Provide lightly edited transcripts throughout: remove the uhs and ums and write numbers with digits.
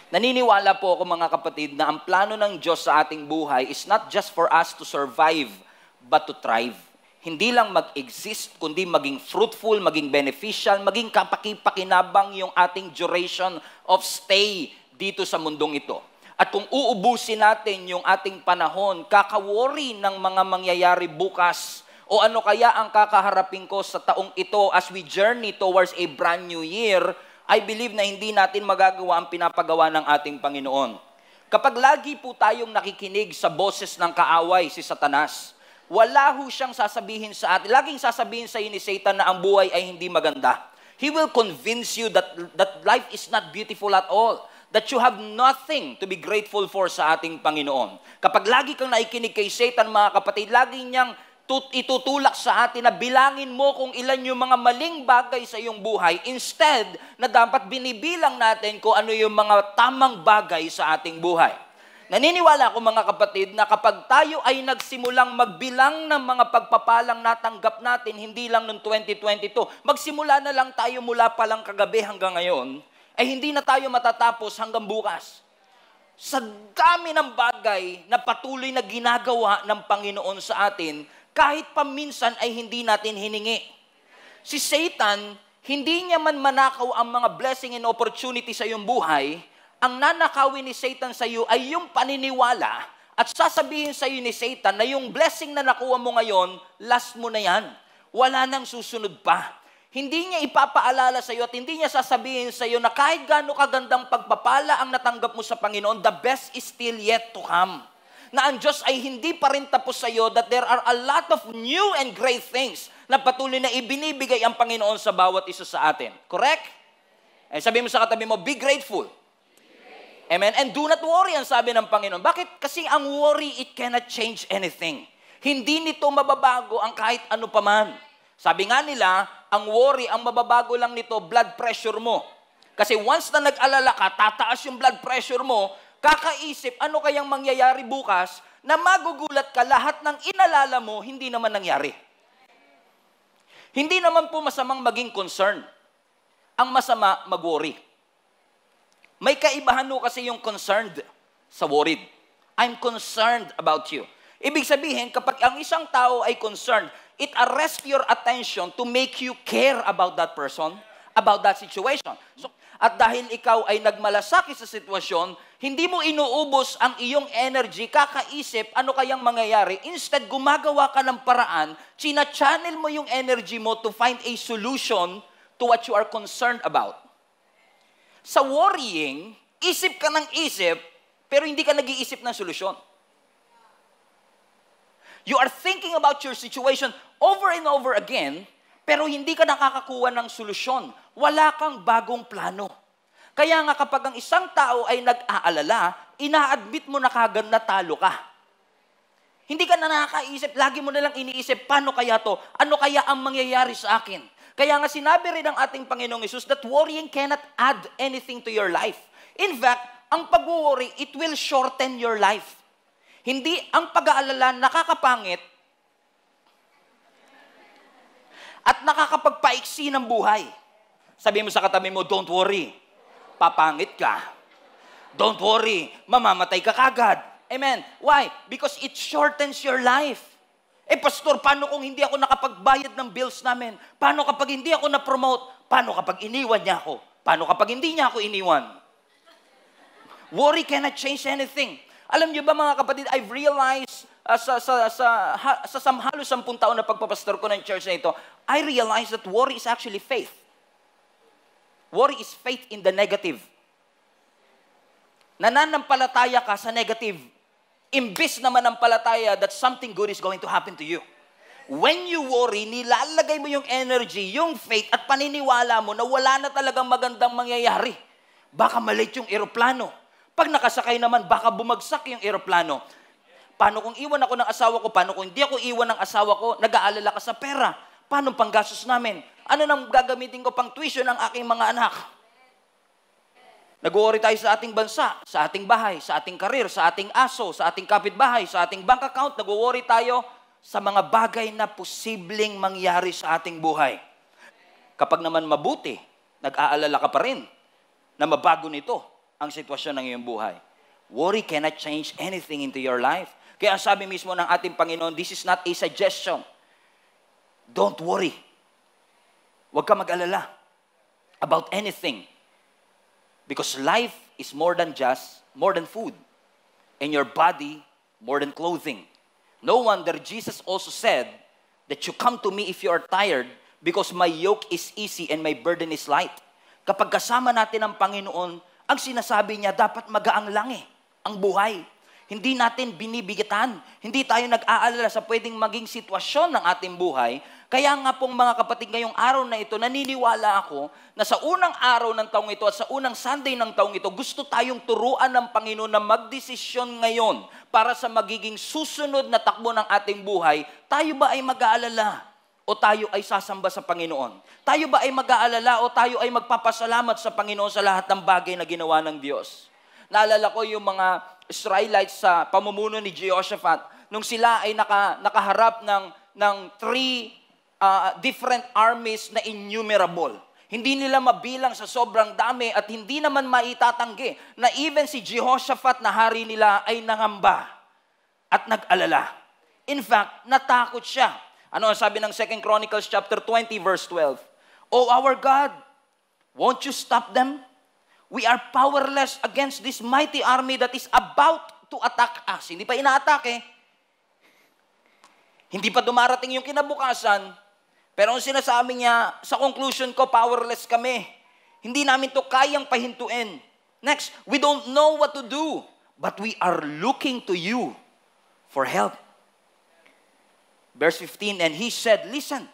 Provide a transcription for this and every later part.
Naniniwala po ako mga kapatid na ang plano ng Diyos sa ating buhay is not just for us to survive, but to thrive. Hindi lang mag-exist, kundi maging fruitful, maging beneficial, maging kapaki-pakinabang yung ating duration of stay dito sa mundong ito. At kung uubusin natin yung ating panahon, kaka-worry ng mga mangyayari bukas, o ano kaya ang kakaharapin ko sa taong ito as we journey towards a brand new year, I believe na hindi natin magagawa ang pinapagawa ng ating Panginoon. Kapag lagi po tayong nakikinig sa boses ng kaaway, si Satanas, wala ho siyang sasabihin sa atin. Laging sasabihin sa iyo ni Satan na ang buhay ay hindi maganda. He will convince you that life is not beautiful at all. That you have nothing to be grateful for sa ating Panginoon. Kapag lagi kang naikinig kay Satan, mga kapatid, lagi niyang itutulak sa atin na bilangin mo kung ilan yung mga maling bagay sa iyong buhay instead na dapat binibilang natin kung ano yung mga tamang bagay sa ating buhay. Naniniwala ako mga kapatid na kapag tayo ay nagsimulang magbilang ng mga pagpapalang natanggap natin, hindi lang noong 2022, magsimula na lang tayo mula pa lang kagabi hanggang ngayon, ay hindi na tayo matatapos hanggang bukas. Sa dami ng bagay na patuloy na ginagawa ng Panginoon sa atin, kahit paminsan ay hindi natin hiningi. Si Satan, hindi niya man manakaw ang mga blessing and opportunity sa iyong buhay. Ang nanakawin ni Satan sa iyo ay yung paniniwala at sasabihin sa iyo ni Satan na yung blessing na nakuha mo ngayon, last mo na yan. Wala nang susunod pa. Hindi niya ipapaalala sa iyo at hindi niya sasabihin sa iyo na kahit gaano kagandang pagpapala ang natanggap mo sa Panginoon, the best is still yet to come. Na ang Diyos ay hindi pa rin tapos sa iyo, that there are a lot of new and great things na patuloy na ibinibigay ang Panginoon sa bawat isa sa atin. Correct? Eh, sabi mo sa katabi mo, be grateful. Amen? And do not worry, ang sabi ng Panginoon. Bakit? Kasi ang worry, it cannot change anything. Hindi nito mababago ang kahit ano paman. Sabi nga nila, ang worry, ang mababago lang nito, blood pressure mo. Kasi once na nag-alala ka, tataas yung blood pressure mo, kakaisip, ano kayang mangyayari bukas, na magugulat ka, lahat ng inalala mo, hindi naman nangyari. Hindi naman po masamang maging concerned. Ang masama, mag-worry. May kaibahan mo kasi yung concerned sa worried. I'm concerned about you. Ibig sabihin, kapag ang isang tao ay concerned, it arrests your attention to make you care about that person, about that situation. So, at dahil ikaw ay nagmalasakit sa sitwasyon, hindi mo inuubos ang iyong energy, kakaisip ano kayang mangyayari. Instead, gumagawa ka ng paraan, china-channel mo yung energy mo to find a solution to what you are concerned about. Sa worrying, isip ka ng isip, pero hindi ka nag-iisip ng solusyon. You are thinking about your situation over and over again, pero hindi ka nakakakuha ng solusyon. Wala kang bagong plano. Kaya nga kapag ang isang tao ay nag-aalala, ina-admit mo na kagad na talo ka. Hindi ka na nakakaisip, lagi mo na lang iniisip, paano kaya to? Ano kaya ang mangyayari sa akin? Kaya nga sinabi rin ng ating Panginoong Hesus that worrying cannot add anything to your life. In fact, ang pag-worry, it will shorten your life. Hindi ang pag-aalala nakakapangit at nakakapagpaiksi ng buhay. Sabi mo sa katabi mo, don't worry, papangit ka. Don't worry, mamamatay ka kagad. Amen. Why? Because it shortens your life. Eh, pastor, paano kung hindi ako nakapagbayad ng bills namin? Paano kapag hindi ako na-promote? Paano kapag iniwan niya ako? Paano kapag hindi niya ako iniwan? Worry cannot change anything. Alam niyo ba mga kapatid, I've realized sa halos 10 taon na pagpapastor ko ng church na ito, I realized that worry is actually faith. Worry is faith in the negative. Nananampalataya ka sa negative. Imbis na manampalataya that something good is going to happen to you. When you worry, nilalagay mo yung energy, yung faith, at paniniwala mo na wala na talagang magandang mangyayari. Baka maliit yung eroplano. Pag nakasakay naman, baka bumagsak yung eroplano. Paano kung iwan ako ng asawa ko? Paano kung hindi ako iwan ng asawa ko? Nag-aalala ka sa pera. Paano panggastos namin? Ano nang gagamitin ko pang tuition ng aking mga anak? Nag-worry tayo sa ating bansa, sa ating bahay, sa ating karir, sa ating aso, sa ating kapitbahay, sa ating bank account. Nag-worry tayo sa mga bagay na posibleng mangyari sa ating buhay. Kapag naman mabuti, nag-aalala ka pa rin na mabago nito. ang sitwasyon ng iyong buhay. Worry cannot change anything into your life. Kaya sabi mismo ng ating Panginoon, this is not a suggestion. Don't worry. Huwag ka mag-alala about anything. Because life is more than food. And your body, more than clothing. No wonder Jesus also said that you come to me if you are tired because my yoke is easy and my burden is light. Kapag kasama natin ang Panginoon, ang sinasabi niya, dapat magaang lang ang buhay. Hindi natin binibigatan. Hindi tayo nag-aalala sa pwedeng maging sitwasyon ng ating buhay. Kaya nga pong mga kapatid, ngayong araw na ito, naniniwala ako na sa unang araw ng taong ito at sa unang Sunday ng taong ito, gusto tayong turuan ng Panginoon na magdesisyon ngayon para sa magiging susunod na takbo ng ating buhay. Tayo ba ay mag-aalala o tayo ay sasamba sa Panginoon? Tayo ba ay mag-aalala o tayo ay magpapasalamat sa Panginoon sa lahat ng bagay na ginawa ng Diyos? Naalala ko yung mga Israelites sa pamumuno ni Jehoshaphat, nung sila ay nakaharap ng three different armies na innumerable. Hindi nila mabilang sa sobrang dami at hindi naman maitatanggi na even si Jehoshaphat na hari nila ay nangamba at nag-alala. In fact, natakot siya. Ano ang sabi ng 2 Chronicles chapter 20 verse 12? "O our God, won't you stop them? We are powerless against this mighty army that is about to attack us." Hindi pa inaatake. Hindi pa dumarating yung kinabukasan. Pero ang sinasabi niya, sa conclusion ko, powerless kami. Hindi namin to kayang pahintuin. Next, we don't know what to do, but we are looking to you for help. Verse 15, "And he said, listen,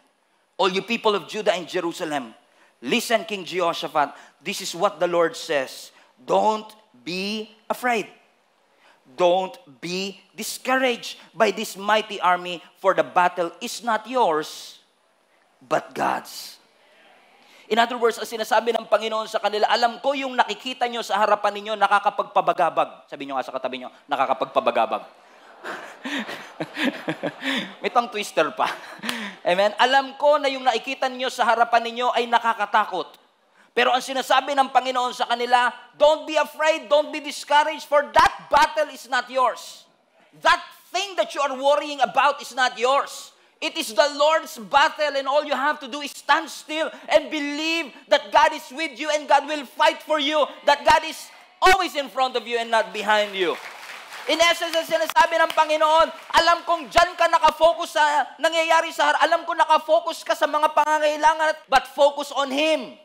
all you people of Judah and Jerusalem, listen, King Jehoshaphat, this is what the Lord says. Don't be afraid. Don't be discouraged by this mighty army, for the battle is not yours, but God's." In other words, ang sinasabi ng Panginoon sa kanila, alam ko yung nakikita nyo sa harapan ninyo, nakakapagpabagabag. Sabi nyo nga sa katabi nyo, nakakapagpabagabag. May tongue twister pa. Amen? Alam ko na yung nakikita niyo sa harapan ninyo ay nakakatakot. Pero ang sinasabi ng Panginoon sa kanila, don't be afraid, don't be discouraged, for that battle is not yours. That thing that you are worrying about is not yours. It is the Lord's battle, and all you have to do is stand still and believe that God is with you and God will fight for you, that God is always in front of you and not behind you. In essence, ang sinasabi ng Panginoon, alam kong dyan ka nakafocus sa nangyayari sa harap. Alam ko nakafocus ka sa mga pangangailangan, but focus on Him.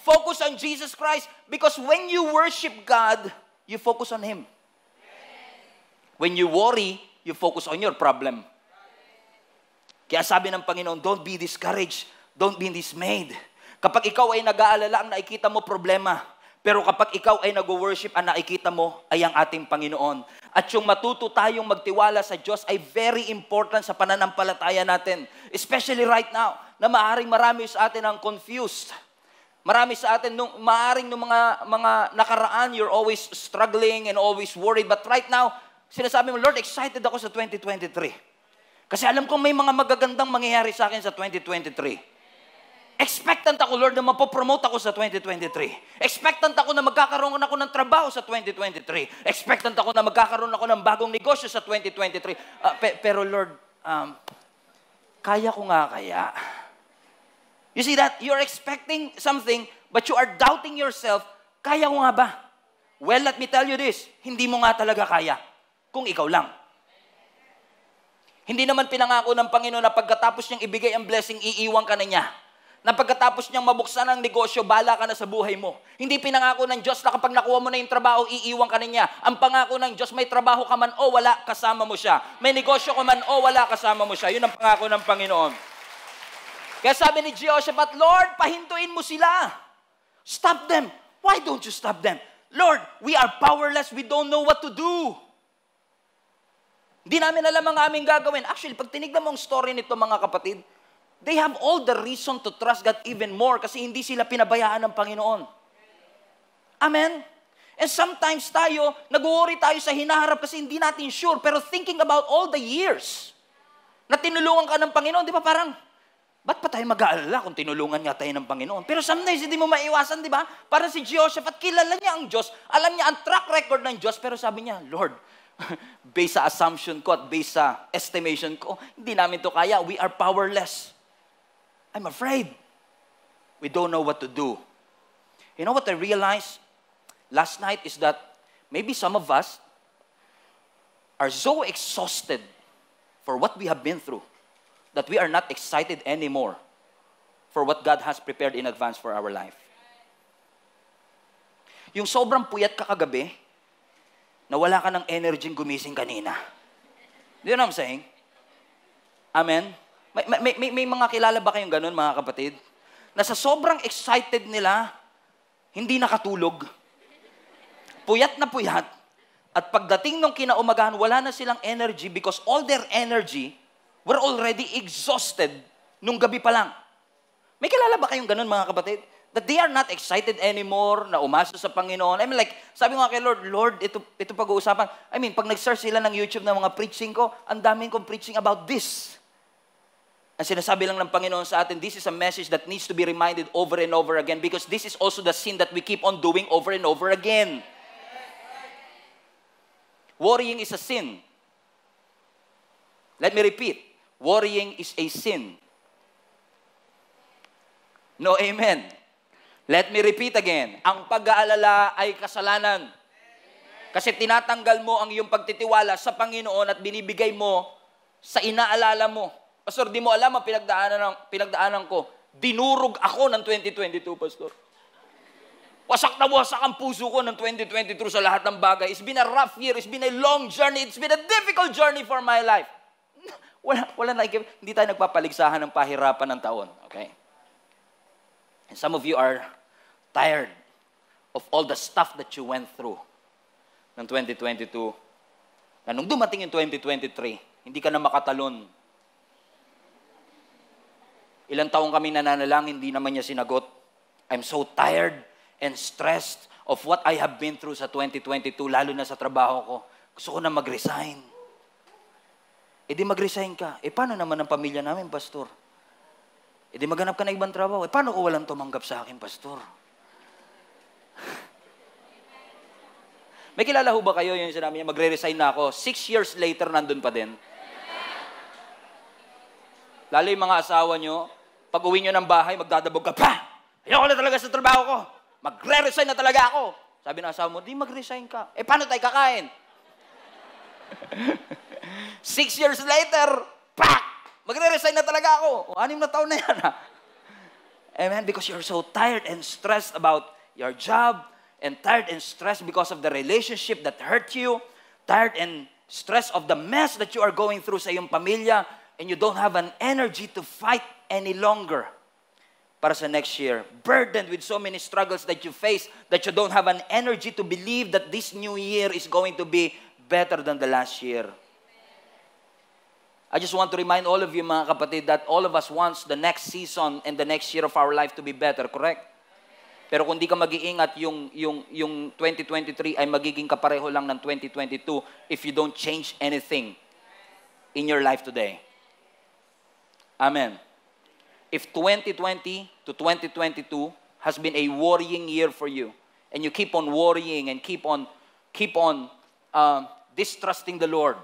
Focus on Jesus Christ. Because when you worship God, you focus on Him. When you worry, you focus on your problem. Kaya sabi ng Panginoon, don't be discouraged. Don't be dismayed. Kapag ikaw ay nag-aalala, ang nakikita mo problema. Pero kapag ikaw ay nag-worship, ang nakikita mo ay ang ating Panginoon. At yung matuto tayong magtiwala sa Diyos ay very important sa pananampalataya natin. Especially right now, na maaaring marami sa atin ang confused. Marami sa atin, maaaring nung mga nakaraan, you're always struggling and always worried. But right now, sinasabi mo, Lord, excited ako sa 2023. Kasi alam kong may mga magagandang mangyayari sa akin sa 2023. Expectant ako, Lord, na mapopromote ako sa 2023. Expectant ako na magkakaroon ako ng trabaho sa 2023. Expectant ako na magkakaroon ako ng bagong negosyo sa 2023. Pero Lord, kaya ko nga kaya? You see that? You're expecting something, but you are doubting yourself, kaya ko nga ba? Well, let me tell you this, hindi mo nga talaga kaya kung ikaw lang. Hindi naman pinangako ng Panginoon na pagkatapos niyang ibigay ang blessing, iiwan ka na niya. Na pagkatapos niyang mabuksan ang negosyo, bala ka na sa buhay mo. Hindi pinangako ng Diyos na kapag nakuha mo na yung trabaho, iiwan ka na niya. Ang pangako ng Diyos, may trabaho ka man o wala, kasama mo siya. May negosyo ka man o wala, kasama mo siya. Yun ang pangako ng Panginoon. Kaya sabi ni Jehoshaphat, Lord, pahintuin mo sila. Stop them. Why don't you stop them? Lord, we are powerless. We don't know what to do. Hindi namin alam ang aming gagawin. Actually, pag tinignan mo ang story nito, mga kapatid, they have all the reason to trust God even more kasi hindi sila pinabayaan ng Panginoon. Amen? And sometimes tayo, nag-worry tayo sa hinaharap kasi hindi natin sure. Pero thinking about all the years na tinulungan ka ng Panginoon, di ba parang, Ba't pa tayo mag-aalala kung tinulungan nga tayo ng Panginoon? Pero sometimes hindi mo maiwasan, di ba? Parang si Jehoshaphat, kilala niya ang Diyos. Alam niya ang track record ng Diyos. Pero sabi niya, Lord, based sa assumption ko at based sa estimation ko, hindi namin to kaya. We are powerless. I'm afraid. We don't know what to do. You know what I realized last night is that maybe some of us are so exhausted for what we have been through that we are not excited anymore for what God has prepared in advance for our life. Yung sobrang puyat ka kagabi, na wala ka ng energy gumising kanina. Do you know what I'm saying? Amen? May mga kilala ba kayong ganun, mga kapatid? Na sa sobrang excited nila, hindi nakatulog. Puyat na puyat. At pagdating nung kinaumagahan, wala na silang energy because all their energy were already exhausted nung gabi pa lang. May kilala ba kayong ganun, mga kapatid? That they are not excited anymore na umasa sa Panginoon. I mean, like, sabi ko nga kay Lord, Lord, ito pag-uusapan. I mean, pag nag-search sila ng YouTube ng mga preaching ko, ang daming kong preaching about this. Ang sinasabi lang ng Panginoon sa atin, this is a message that needs to be reminded over and over again because this is also the sin that we keep on doing over and over again. Worrying is a sin. Let me repeat. Worrying is a sin. No, amen. Let me repeat again. Ang pag-aalala ay kasalanan. Kasi tinatanggal mo ang iyong pagtitiwala sa Panginoon at binibigay mo sa inaalala mo. Pastor, di mo alam ang pinagdaanan ko. Dinurog ako ng 2022, Pastor. Wasak na wasak ang puso ko ng 2023 sa lahat ng bagay. It's been a rough year. It's been a long journey. It's been a difficult journey for my life. Hindi tayo nagpapaligsahan ng pahirapan ng taon. Okay? And some of you are tired of all the stuff that you went through ng 2022. Na nung dumating yung 2023, hindi ka na makatalon. Ilang taong kami nananalangin, hindi naman niya sinagot. I'm so tired and stressed of what I have been through sa 2022, lalo na sa trabaho ko. Gusto ko na mag-resign. E di mag-resign ka. E paano naman ang pamilya namin, Pastor? E di maghanap ka na ibang trabaho. E paano ko walang tumanggap sa akin, Pastor? May kilala ho ba kayo yung sinabi niya, magre-resign na ako. 6 years later, nandun pa din. Lalo yung mga asawa nyo, pag uwi nyo ng bahay, magdadabog ka, pa! Ayoko na talaga sa trabaho ko. Magre-resign na talaga ako. Sabi ng asawa mo, di mag-resign ka. E paano tayo kakain? 6 years later, pak! Magre-resign na talaga ako. 6 na taon na yan. Amen? Because you're so tired and stressed about your job, and tired and stressed because of the relationship that hurt you, tired and stressed of the mess that you are going through sa iyong pamilya, and you don't have an energy to fight any longer para sa next year. Burdened with so many struggles that you face, that you don't have an energy to believe that this new year is going to be better than the last year. I just want to remind all of you, mga kapatid, that all of us wants the next season and the next year of our life to be better, correct? Pero kung di ka mag-iingat, yung 2023 ay magiging kapareho lang ng 2022 if you don't change anything in your life today. Amen. If 2020 to 2022 has been a worrying year for you, and you keep on worrying and keep on distrusting the Lord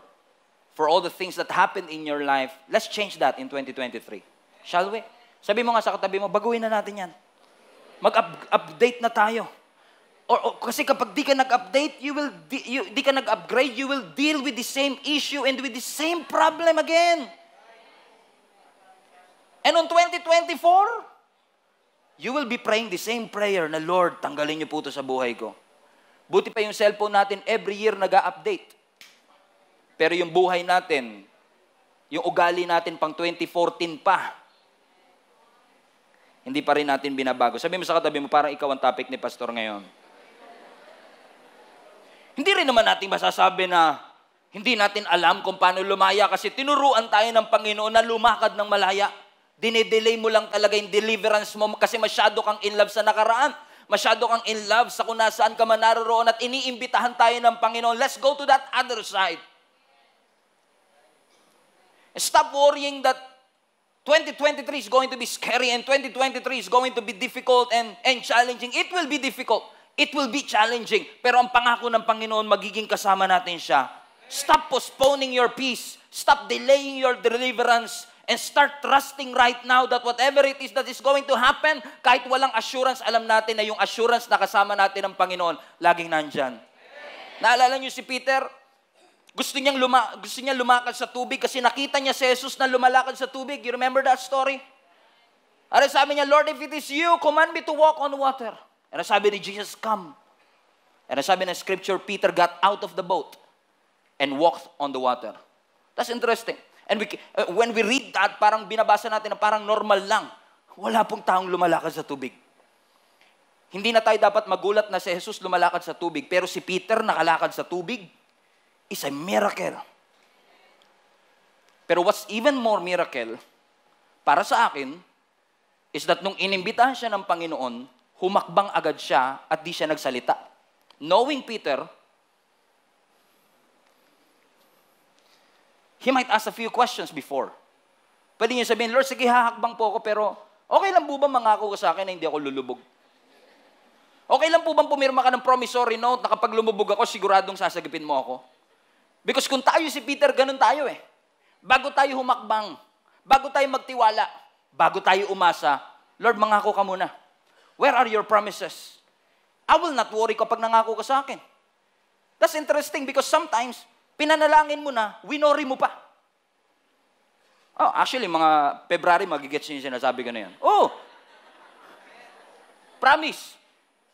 for all the things that happened in your life, let's change that in 2023. Shall we? Sabi mo nga sa katabi mo, baguhin na natin yan. Mag-update na tayo. Kasi kapag di ka nag-update, di ka nag-upgrade, you will deal with the same issue and with the same problem again. And on 2024, you will be praying the same prayer na, Lord, tanggalin niyo po ito sa buhay ko. Buti pa yung cellphone natin, every year nag-update. Pero yung buhay natin, yung ugali natin pang 2014 pa, hindi pa rin natin binabago. Sabi mo sa katabi mo, parang ikaw ang topic ni Pastor ngayon. Hindi rin naman natin masasabi na hindi natin alam kung paano lumaya kasi tinuruan tayo ng Panginoon na lumakad ng malaya. Dinedelay mo lang talaga yung deliverance mo kasi masyado kang in love sa nakaraan. Masyado kang in love sa kung nasaan ka man naroon at iniimbitahan tayo ng Panginoon. Let's go to that other side. Stop worrying that 2023 is going to be scary and 2023 is going to be difficult and challenging. It will be difficult. It will be challenging. Pero ang pangako ng Panginoon, magiging kasama natin siya. Stop postponing your peace. Stop delaying your deliverance. And start trusting right now that whatever it is that is going to happen, kahit walang assurance, alam natin na yung assurance na kasama natin ng Panginoon, laging nandyan. Naalala niyo si Peter? Gusto niya lumakad sa tubig kasi nakita niya si Jesus na lumalakad sa tubig. You remember that story? At sabi niya, Lord, if it is you, command me to walk on water. And sabi ni Jesus, come. And sabi ng scripture, Peter got out of the boat and walked on the water. That's interesting. And when we read that, parang binabasa natin na parang normal lang. Wala pong taong lumalakad sa tubig. Hindi na tayo dapat magulat na si Jesus lumalakad sa tubig. Pero si Peter nakalakad sa tubig is a miracle. Pero what's even more miracle, para sa akin, is that nung inimbitahan siya ng Panginoon, humakbang agad siya at di siya nagsalita. Knowing Peter, he might ask a few questions before. Pwede niya sabihin, Lord, sige, hahakbang po ako, pero okay lang po ba mangako ka sa akin na hindi ako lulubog? Okay lang po bang pumirma ka ng promissory note na kapag lumubog ako, siguradong sasagipin mo ako? Because kung tayo si Peter, ganun tayo eh. Bago tayo humakbang, bago tayo magtiwala, bago tayo umasa, Lord, mangako ka muna. Where are your promises? I will not worry kapag nangako ka sa akin. That's interesting because sometimes, pinanalangin mo na, winori mo pa. Oh, actually, mga February, magigets yung sinasabi ko na yan. Oh! Promise.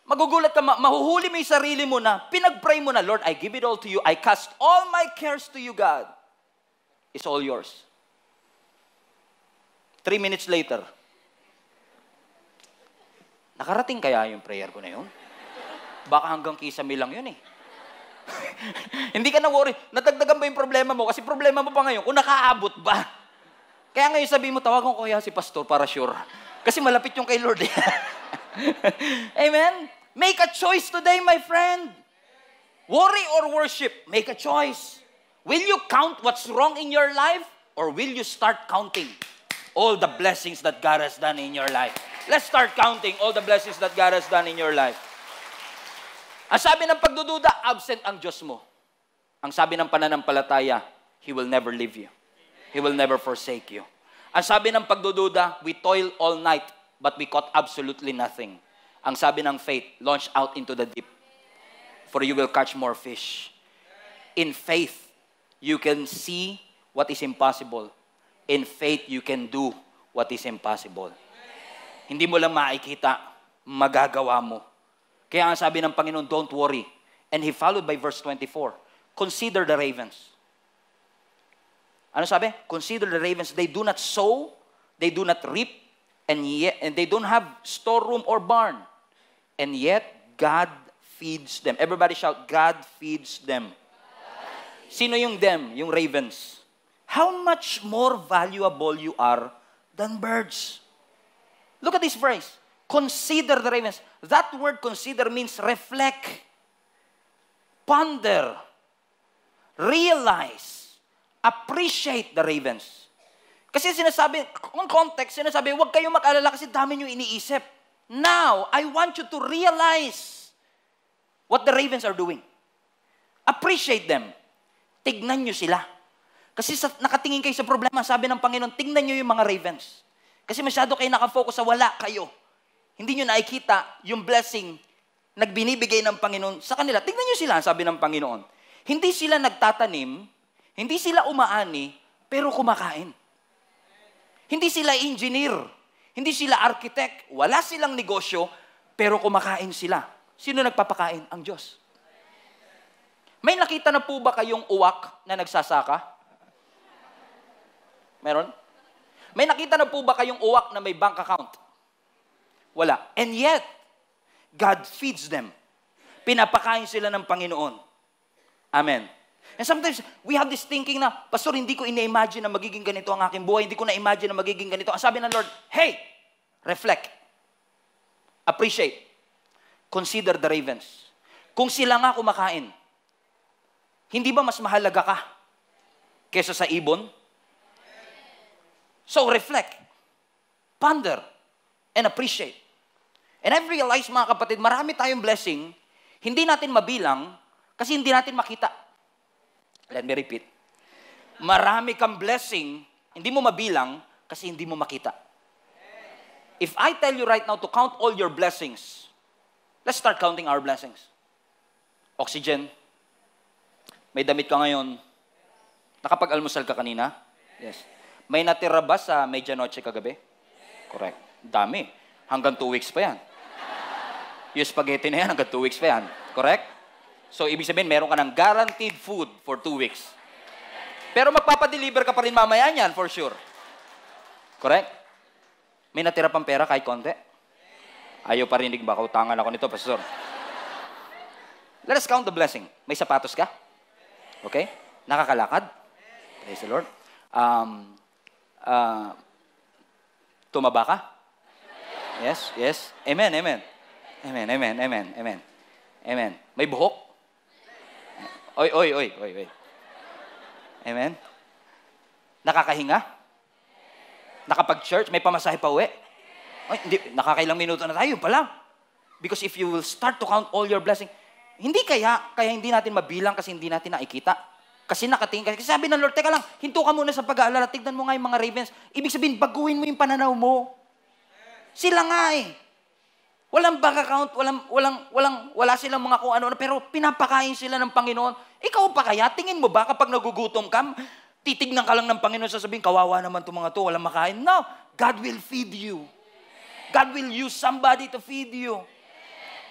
Magugulat ka, mahuhuli mo yung sarili mo na, pinag-pray mo na, Lord, I give it all to you. I cast all my cares to you, God. It's all yours. 3 minutes later, nakarating kaya yung prayer ko na yun? Baka hanggang kisame lang yun eh. Hindi ka na worry. Natagdagan ba yung problema mo? Kasi problema mo pa ngayon, kung nakaabot ba? Kaya ngayon sabi mo, tawagan ko kaya si pastor para sure. Kasi malapit yung kay Lord. Amen? Make a choice today, my friend. Worry or worship, make a choice. Will you count what's wrong in your life? Or will you start counting all the blessings that God has done in your life? Let's start counting all the blessings that God has done in your life. Ang sabi ng pagdududa, absent ang Diyos mo. Ang sabi ng pananampalataya, He will never leave you. He will never forsake you. Ang sabi ng pagdududa, we toil all night, but we caught absolutely nothing. Ang sabi ng faith, launch out into the deep, for you will catch more fish. In faith, you can see what is impossible. In faith, you can do what is impossible. Hindi mo lang makikita, magagawa mo. Kaya ang sabi ng Panginoon, don't worry. And He followed by verse 24. Consider the ravens. Ano sabi? Consider the ravens. They do not sow, they do not reap, and they don't have storeroom or barn. And yet, God feeds them. Everybody shout, God feeds them. Sino yung them? Yung ravens. How much more valuable you are than birds? Look at this phrase. Consider the ravens. That word consider means reflect, ponder, realize, appreciate the ravens. Kasi sinasabi, kung context, sinasabi, huwag kayong mag-alala kasi dami nyo iniisip. Now, I want you to realize what the ravens are doing. Appreciate them. Tignan nyo sila. Kasi nakatingin kayo sa problema, sabi ng Panginoon, tignan nyo yung mga ravens. Kasi masyado kayo nakafocus sa wala kayo. Hindi nyo nakikita yung blessing nagbinibigay ng Panginoon sa kanila. Tignan nyo sila, sabi ng Panginoon. Hindi sila nagtatanim, hindi sila umaani, pero kumakain. Hindi sila engineer, hindi sila architect, wala silang negosyo, pero kumakain sila. Sino nagpapakain? Ang Diyos. May nakita na po ba kayong uwak na nagsasaka? Meron? May nakita na po ba kayong uwak na may bank account? Wala. And yet, God feeds them. Pinapakain sila ng Panginoon. Amen. And sometimes, we have this thinking na, Pastor, hindi ko ina-imagine na magiging ganito ang aking buhay. Hindi ko na-imagine na magiging ganito. Ang sabi ng Lord, hey, reflect. Appreciate. Consider the ravens. Kung sila nga kumakain, hindi ba mas mahalaga ka kesa sa ibon? So reflect, ponder, and appreciate. And I've realized, mga kapatid, marami tayong blessing, hindi natin mabilang kasi hindi natin makita. Let me repeat. Marami kang blessing, hindi mo mabilang kasi hindi mo makita. If I tell you right now to count all your blessings, let's start counting our blessings. Oxygen. May damit ka ngayon. Nakapag-almusal ka kanina? Yes. May natira ba sa medianoche kagabi? Correct. Dami. Hanggang 2 weeks pa yan. Yung spaghetti na yan, hanggang 2 weeks pa yan. Correct? So, ibig sabihin, meron ka ng guaranteed food for 2 weeks. Pero magpapadeliver ka pa rin mamaya niyan, for sure. Correct? May natira pang pera kahit konti? Ayaw parinig ba? Kautangan ako nito, Pastor. Let us count the blessing. May sapatos ka? Okay? Nakakalakad? Praise the Lord. Tumaba ka? Yes, yes. Amen, amen. Amen, amen, amen, amen. Amen. May buhok? Oy. Amen. Nakakahinga? Nakapag-church? May pamasahe pa uwi? Ay, hindi, nakakailang minuto na tayo pa lang. Because if you will start to count all your blessings, hindi kaya hindi natin mabilang kasi hindi natin nakikita. Kasi nakatingin ka. Kasi sabi ng Lord, teka lang, hinto ka muna sa pag-aalala. Tignan mo nga yung mga ravens. Ibig sabihin, baguhin mo yung pananaw mo. Sila nga eh. Walang bank account, wala silang mga kung ano, pero pinapakain sila ng Panginoon. Ikaw pa kaya? Tingin mo ba kapag nagugutom ka, titignan ka lang ng Panginoon, sasabihin, kawawa naman itong mga to, walang makain. No, God will feed you. God will use somebody to feed you.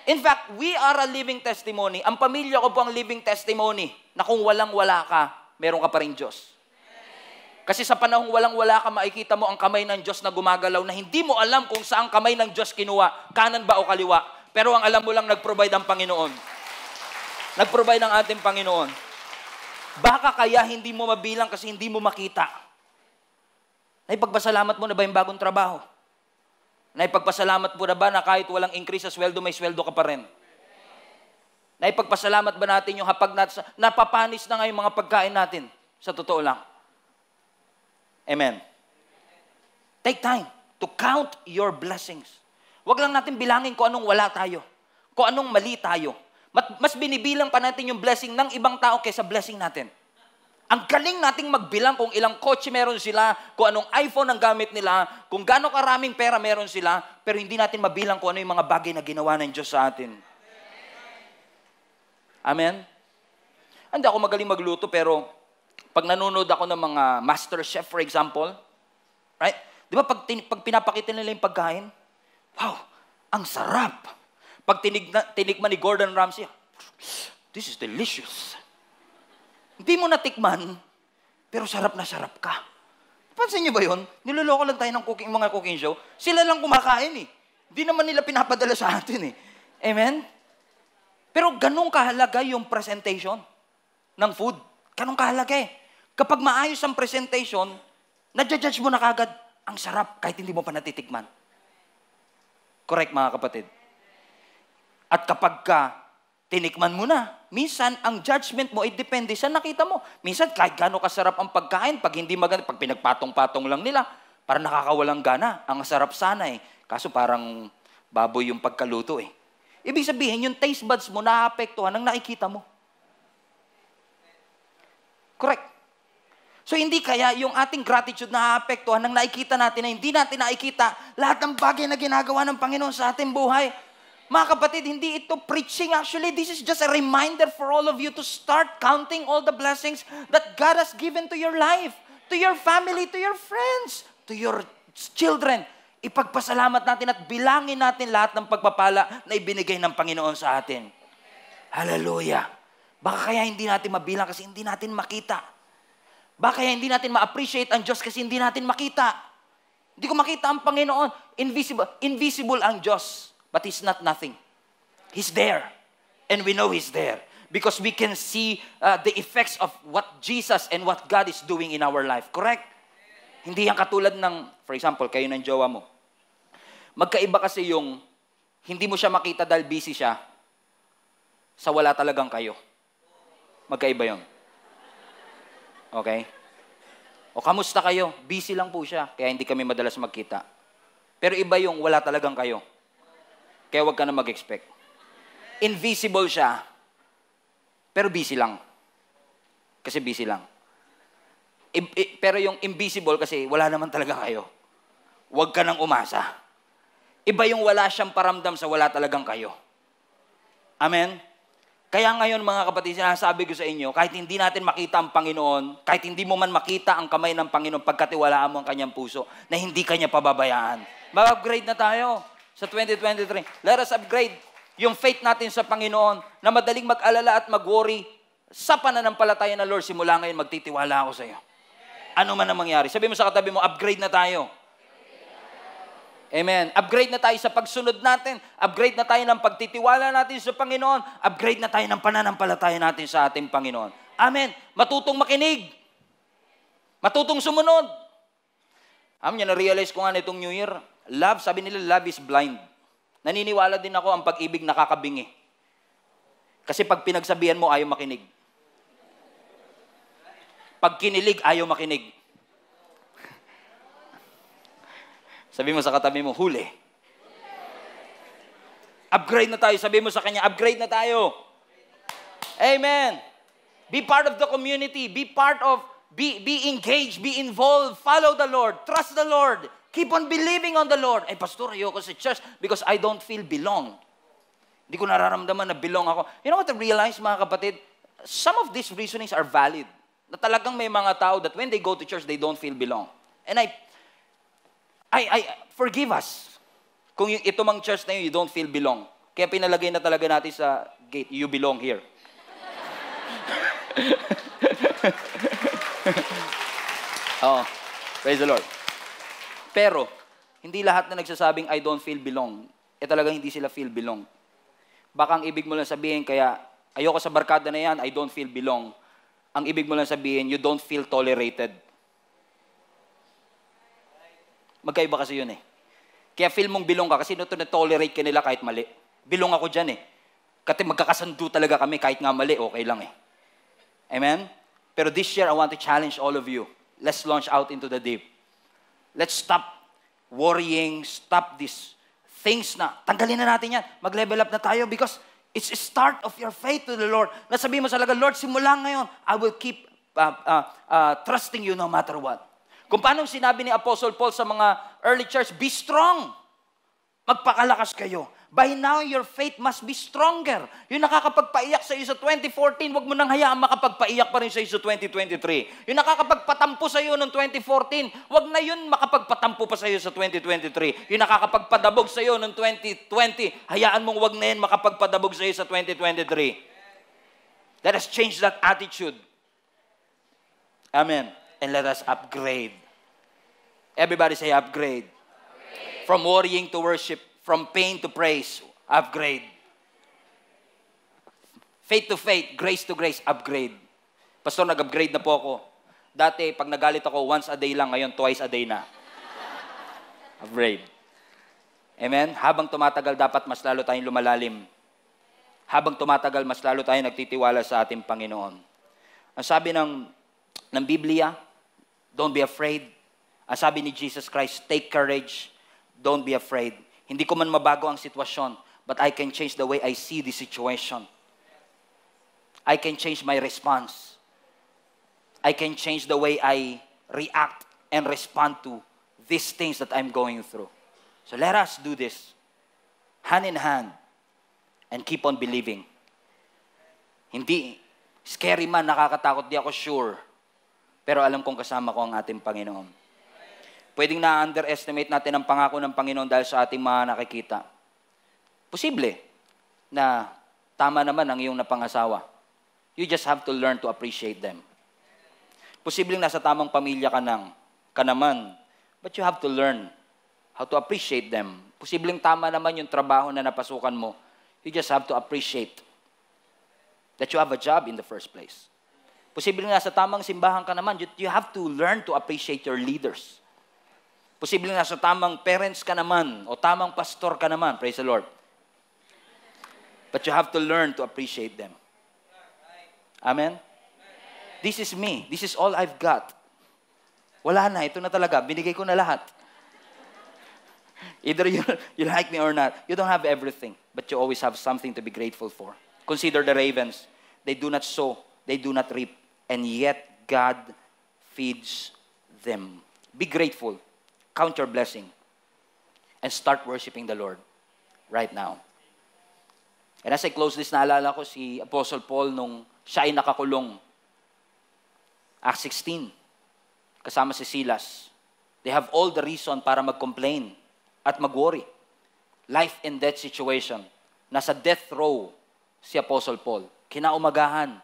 In fact, we are a living testimony. Ang pamilya ko po ang living testimony na kung walang-wala ka, meron ka pa rin Diyos. Kasi sa panahong walang-wala ka, makikita mo ang kamay ng Diyos na gumagalaw na hindi mo alam kung saan kamay ng Diyos kinuha, kanan ba o kaliwa. Pero ang alam mo lang, nag-provide ang Panginoon. Nag-provide ang ating Panginoon. Baka kaya hindi mo mabilang kasi hindi mo makita. Naipagpasalamat mo na ba yung bagong trabaho? Naipagpasalamat mo na ba na kahit walang increase sa sweldo, may sweldo ka pa rin? Naipagpasalamat ba natin yung hapag natin, napapanis na nga yung mga pagkain natin? Sa totoo lang. Amen. Take time to count your blessings. Huwag lang natin bilangin kung anong wala tayo, kung anong mali tayo. Mas binibilang pa natin yung blessing ng ibang tao kaysa blessing natin. Ang galing nating magbilang kung ilang kotse meron sila, kung anong iPhone ang gamit nila, kung gaano karaming pera meron sila, pero hindi natin mabilang kung ano yung mga bagay na ginawa ng Diyos sa atin. Amen? Hindi ako magaling magluto, pero pag nanonood ako ng mga master chef, for example, right? Di ba pag pinapakita nila yung pagkain, wow, ang sarap. Pag tinigman ni Gordon Ramsay, this is delicious. Hindi mo natikman, pero sarap na sarap ka. Pansin niyo ba yun? Niloloko lang tayo ng mga cooking show. Sila lang kumakain eh. Hindi naman nila pinapadala sa atin eh. Amen? Pero ganun kahalaga yung presentation ng food. Ganun kahalaga eh. Kapag maayos ang presentation, nadjudge mo na kagad, ang sarap kahit hindi mo pa natitikman. Correct, mga kapatid? At kapag tinikman mo na, minsan ang judgment mo ay depende sa nakita mo. Minsan kahit gaano kasarap ang pagkain, pag hindi maganda, pag pinagpatong-patong lang nila, parang nakakawalang gana. Ang sarap sana eh. Kaso parang baboy yung pagkaluto eh. Ibig sabihin, yung taste buds mo naapektuhan ng nakikita mo. Correct. So hindi kaya yung ating gratitude naapektuhan ng nakikita natin na hindi natin nakikita lahat ng bagay na ginagawa ng Panginoon sa ating buhay. Mga kapatid, hindi ito preaching. Actually, this is just a reminder for all of you to start counting all the blessings that God has given to your life, to your family, to your friends, to your children. Ipagpasalamat natin at bilangin natin lahat ng pagpapala na ibinigay ng Panginoon sa atin. Hallelujah. Baka kaya hindi natin mabilang kasi hindi natin makita. Baka kaya hindi natin ma-appreciate ang Diyos kasi hindi natin makita. Hindi ko makita ang Panginoon. Invisible ang Diyos. But He's not nothing. He's there. And we know He's there. Because we can see the effects of what Jesus and what God is doing in our life. Correct? Hindi yan katulad ng, for example, kayo ng jowa mo. Magkaiba kasi yung hindi mo siya makita dahil busy siya sa wala talagang kayo. Magkaiba yun. Okay? O kamusta kayo? Busy lang po siya, kaya hindi kami madalas magkita. Pero iba yung wala talagang kayo. Kaya huwag ka na mag-expect. Invisible siya, pero busy lang. Kasi busy lang. Pero yung invisible kasi wala naman talaga kayo. Huwag ka nang umasa. Iba yung wala siyang paramdam sa wala talagang kayo. Amen? Kaya ngayon mga kapatid, sinasabi ko sa inyo, kahit hindi natin makita ang Panginoon, kahit hindi mo man makita ang kamay ng Panginoon, pagkatiwalaan mo ang kanyang puso, na hindi kanya pababayaan. Mag-upgrade na tayo sa 2023. Let us upgrade yung faith natin sa Panginoon na madaling mag-alala at mag-worry sa pananampalataya na Lord, simula ngayon magtitiwala ako sa iyo. Ano man ang mangyari. Sabi mo sa katabi mo, upgrade na tayo. Amen. Upgrade na tayo sa pagsunod natin. Upgrade na tayo ng pagtitiwala natin sa Panginoon. Upgrade na tayo ng pananampalataya natin sa ating Panginoon. Amen. Matutong makinig. Matutong sumunod. Amen, na-realize ko nga nitong New Year, love, sabi nila, love is blind. Naniniwala din ako ang pag-ibig nakakabingi. Kasi pag pinagsabihan mo, ayaw makinig. Pag kinilig, ayaw makinig. Sabi mo sa katabi mo, huli. Upgrade na tayo. Sabi mo sa kanya, upgrade na tayo. Amen. Be part of the community. Be part of, be engaged, be involved. Follow the Lord. Trust the Lord. Keep on believing on the Lord. Ay, pastor, ayoko sa church because I don't feel belong. Hindi ko nararamdaman na belong ako. You know what I realize, mga kapatid? Some of these reasonings are valid. Na talagang may mga tao that when they go to church, they don't feel belong. And I forgive us. Kung yung ito mang church na yun, you don't feel belong. Kaya pinalagay na talaga natin sa gate, you belong here. Oh, praise the Lord. Pero, hindi lahat na nagsasabing, I don't feel belong. Talagang hindi sila feel belong. Baka ang ibig mo lang sabihin, kaya ayoko sa barkada na yan, I don't feel belong. Ang ibig mo lang sabihin, you don't feel tolerated. Magkaiba kasi yun eh. Kaya feel mong bilong ka kasi na-tolerate ka nila kahit mali. Bilong ako dyan eh. Kasi magkakasando talaga kami kahit nga mali, okay lang eh. Amen? Pero this year, I want to challenge all of you. Let's launch out into the deep. Let's stop worrying, stop these things na, tanggalin na natin yan. Mag-level up na tayo because it's a start of your faith to the Lord. Nasabihin mo sa laga, Lord, simula ngayon, I will keep trusting you no matter what. Kung paano sinabi ni Apostle Paul sa mga early church, be strong. Magpakalakas kayo. By now, your faith must be stronger. Yung nakakapagpaiyak sa iyo sa 2014, wag mo nang hayaan makapagpaiyak pa rin sa iyo sa 2023. Yung nakakapagpatampo sa iyo noong 2014, wag na yun makapagpatampo pa sa iyo sa 2023. Yung nakakapagpadabog sa iyo noong 2020, hayaan mong wag na yun makapagpadabog sa iyo sa 2023. Let us change that attitude. Amen. And let us upgrade. Everybody say upgrade. From worrying to worship. From pain to praise. Upgrade. Faith to faith. Grace to grace. Upgrade. Pastor, nag-upgrade na po ako. Dati, pag nagalit ako, once a day lang. Ngayon, twice a day na. Upgrade. Amen? Habang tumatagal, dapat mas lalo tayong lumalalim. Habang tumatagal, mas lalo tayong nagtitiwala sa ating Panginoon. Ang sabi ng Biblia, don't be afraid. Ang sabi ni Jesus Christ, take courage. Don't be afraid. Hindi ko man mabago ang sitwasyon, but I can change the way I see the situation. I can change my response. I can change the way I react and respond to these things that I'm going through. So let us do this, hand in hand, and keep on believing. Hindi, scary man, nakakatakot, di ako sure. Pero alam kong kasama ko ang ating Panginoon. Pwedeng na-underestimate natin ang pangako ng Panginoon dahil sa ating mga nakikita. Posible na tama naman ang iyong napangasawa. You just have to learn to appreciate them. Posibleng nasa tamang pamilya ka naman, but you have to learn how to appreciate them. Posibleng tama naman yung trabaho na napasukan mo. You just have to appreciate that you have a job in the first place. Posibleng nasa tamang simbahan ka naman, you have to learn to appreciate your leaders. Posibleng nasa tamang parents ka naman o tamang pastor ka naman, praise the Lord. But you have to learn to appreciate them. Amen? This is me. This is all I've got. Wala na, ito na talaga. Binigay ko na lahat. Either you like me or not. You don't have everything, but you always have something to be grateful for. Consider the ravens. They do not sow, they do not reap, and yet God feeds them. Be grateful. Count your blessing. And start worshiping the Lord right now. And as I close this, naalala ko si Apostle Paul nung siya ay nakakulong. Acts 16. Kasama si Silas. They have all the reason para mag-complain at mag-worry. Life and death situation. Nasa death row si Apostle Paul. Kinaumagahan,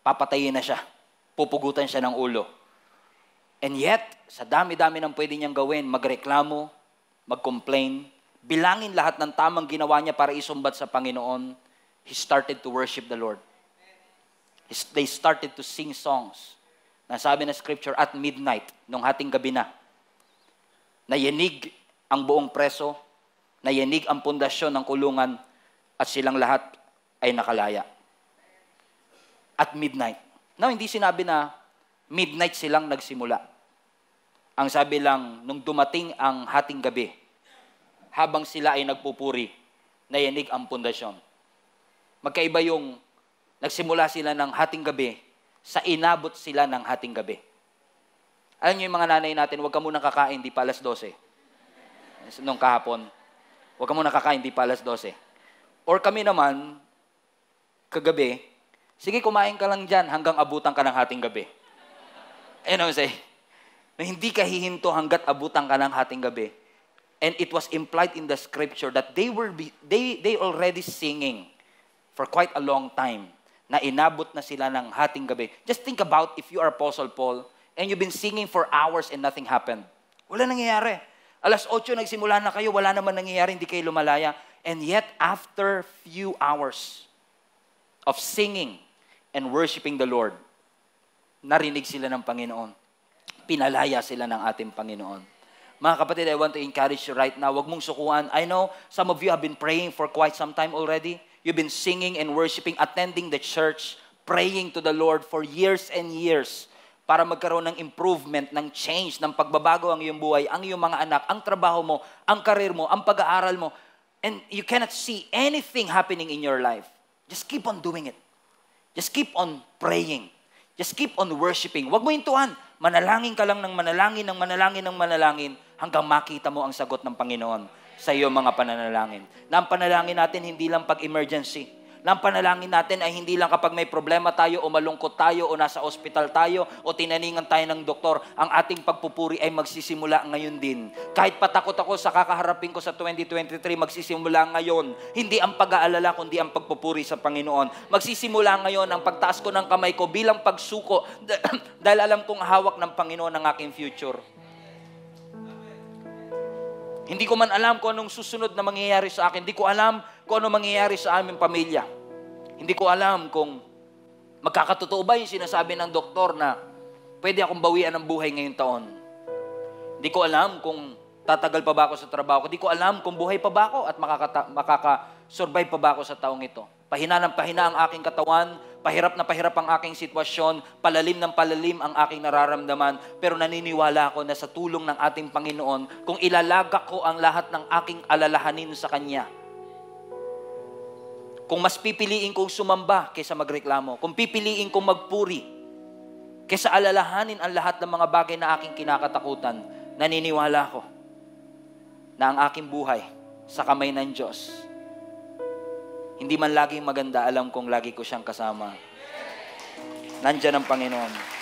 papatayin na siya. Pupugutan siya ng ulo. And yet, sa dami-dami ng pwede niyang gawin, magreklamo, mag-complain, bilangin lahat ng tamang ginawa niya para isumbat sa Panginoon, he started to worship the Lord. They started to sing songs. Nasabi na scripture, at midnight, nung hating gabi na, nayanig ang buong preso, nayanig ang pundasyon ng kulungan, at silang lahat ay nakalaya. At midnight. Now, hindi sinabi na midnight silang nagsimula. Ang sabi lang, nung dumating ang hating gabi, habang sila ay nagpupuri, nayanig ang pundasyon. Magkaiba yung nagsimula sila ng hating gabi, sa inabot sila ng hating gabi. Alam niyo yung mga nanay natin, huwag ka muna kakain, di pa alas 12. Nung kahapon, huwag ka muna kakain, di pa alas 12. Or kami naman, kagabi, sige kumain ka lang dyan hanggang abutan ka ng hating gabi. You know what I'm saying? Na hindi ka hihinto hanggat abutan ka ng hating gabi. And it was implied in the scripture that they already singing for quite a long time, na inabot na sila ng hating gabi. Just think about if you are Apostle Paul and you've been singing for hours and nothing happened. Wala nangyayari. Alas 8 nagsimula na kayo, wala naman nangyayari, hindi kayo lumalaya. And yet, after few hours of singing and worshiping the Lord, narinig sila ng Panginoon. Pinalaya sila ng ating Panginoon. Mga kapatid, I want to encourage you right now. Huwag mong sukuan. I know some of you have been praying for quite some time already. You've been singing and worshiping, attending the church, praying to the Lord for years and years para magkaroon ng improvement, ng change, ng pagbabago ang iyong buhay, ang iyong mga anak, ang trabaho mo, ang karir mo, ang pag-aaral mo. And you cannot see anything happening in your life. Just keep on doing it. Just keep on praying. Just keep on worshiping. Huwag mo hintuan. Manalangin ka lang ng manalangin, ng manalangin, ng manalangin, hanggang makita mo ang sagot ng Panginoon sa iyong mga pananalangin. Na ang panalangin natin hindi lang pag-emergency. Na ang panalangin natin ay hindi lang kapag may problema tayo o malungkot tayo o nasa ospital tayo o tinaningan tayo ng doktor. Ang ating pagpupuri ay magsisimula ngayon din. Kahit patakot ako sa kakaharapin ko sa 2023, magsisimula ngayon. Hindi ang pag-aalala, kundi ang pagpupuri sa Panginoon. Magsisimula ngayon ang pagtaas ko ng kamay ko bilang pagsuko dahil alam kong hawak ng Panginoon ang aking future. Hindi ko man alam kung anong susunod na mangyayari sa akin. Hindi ko alam kung anong mangyayari sa aming pamilya. Hindi ko alam kung magkakatotoo ba yung sinasabi ng doktor na pwede akong bawian ng buhay ngayong taon. Hindi ko alam kung tatagal pa ba ako sa trabaho. Hindi ko alam kung buhay pa ba ako at makaka-survive pa ba ako sa taong ito. Pahina ng pahina ang aking katawan, pahirap na pahirap ang aking sitwasyon, palalim ng palalim ang aking nararamdaman, pero naniniwala ako na sa tulong ng ating Panginoon, kung ilalagak ko ang lahat ng aking alalahanin sa Kanya, kung mas pipiliin kong sumamba kaysa magreklamo, kung pipiliin kong magpuri, kaysa alalahanin ang lahat ng mga bagay na aking kinakatakutan, naniniwala ko na ang aking buhay sa kamay ng Diyos, hindi man laging maganda, alam kong lagi ko siyang kasama. Nandiyan ang Panginoon.